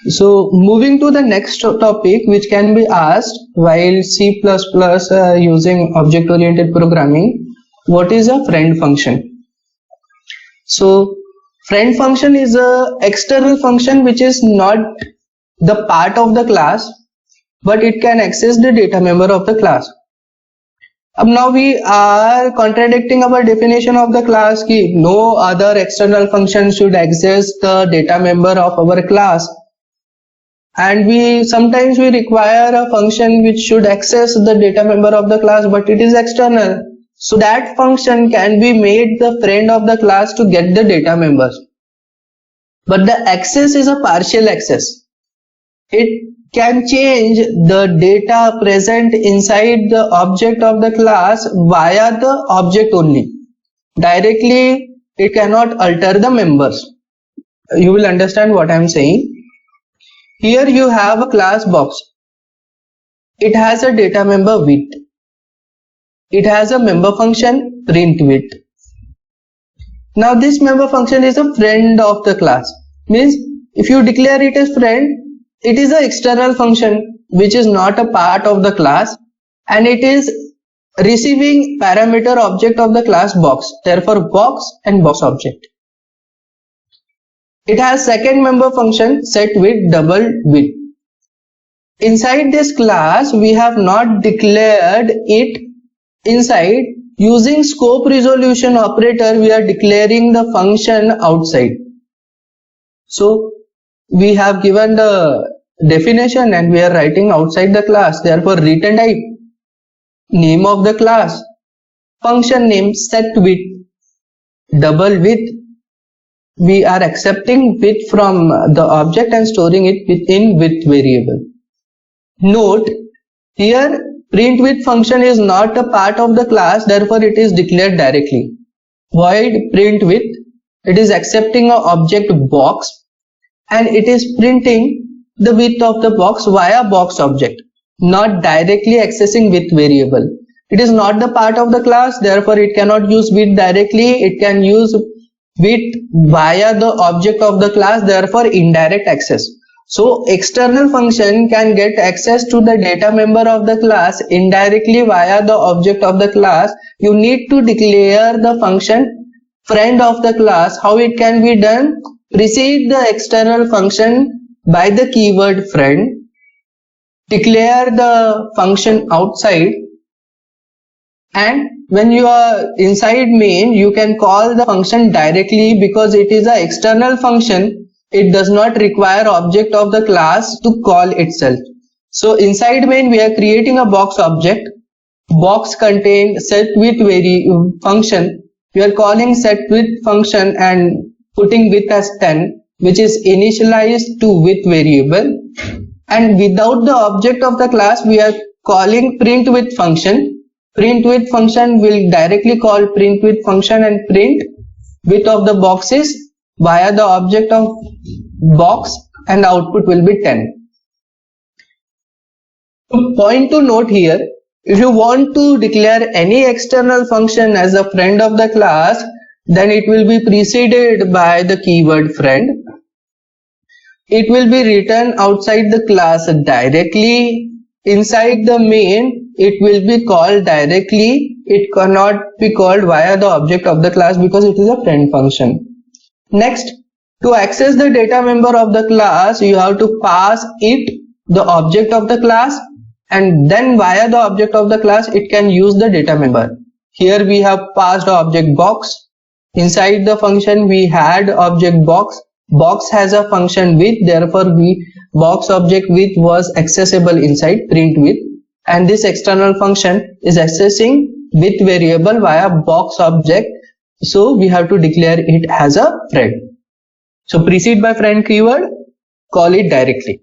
So moving to the next topic, which can be asked while C++ using object-oriented programming, what is a friend function? So friend function is a external function which is not the part of the class, but it can access the data member of the class. Now we are contradicting our definition of the class कि no other external function should access the data member of our class, and we sometimes require a function which should access the data member of the class, but it is external. So that function can be made the friend of the class to get the data members. But the access is a partial access. It can change the data present inside the object of the class via the object only. Directly, it cannot alter the members. You will understand what I am saying. Here you have a class box. It has a data member width. It has a member function print width. Now this member function is a friend of the class. Means if you declare it as friend, it is an external function which is not a part of the class, and it is receiving parameter object of the class box. Therefore box and box object. It has second member function set width double width. Inside this class we have not declared it inside. Using scope resolution operator we are declaring the function outside. So we have given the definition and we are writing outside the class. Therefore return type, name of the class, function name set width, double width. We are accepting width from the object and storing it within width variable. Note here print width function is not a part of the class, therefore it is declared directly. Void print width, it is accepting an object box and it is printing the width of the box via box object, not directly accessing width variable. It is not the part of the class, therefore it cannot use width directly. It can use width via the object of the class, therefore indirect access. So external function can get access to the data member of the class indirectly via the object of the class. You need to declare the function friend of the class. How it can be done? Precede the external function by the keyword friend, declare the function outside, and when you are inside main you can call the function directly because it is an external function. It does not require object of the class to call itself. So inside main we are creating a box object. Box contains set width function. We are calling set width function and putting width as 10, which is initialized to width variable, and without the object of the class we are calling print width function. Print width function will directly call print width function and print width of the boxes via the object of box, and output will be 10. Point to note here, if you want to declare any external function as a friend of the class, then it will be preceded by the keyword friend. It will be written outside the class directly. Inside the main it will be called directly. It cannot be called via the object of the class because it is a friend function. Next, to access the data member of the class you have to pass it the object of the class, and then via the object of the class it can use the data member. Here we have passed the object box. Inside the function we had object box. Box has a function width, therefore box object width was accessible inside print width, and this external function is accessing width variable via box object. So we have to declare it as a friend. So precede by friend keyword, call it directly.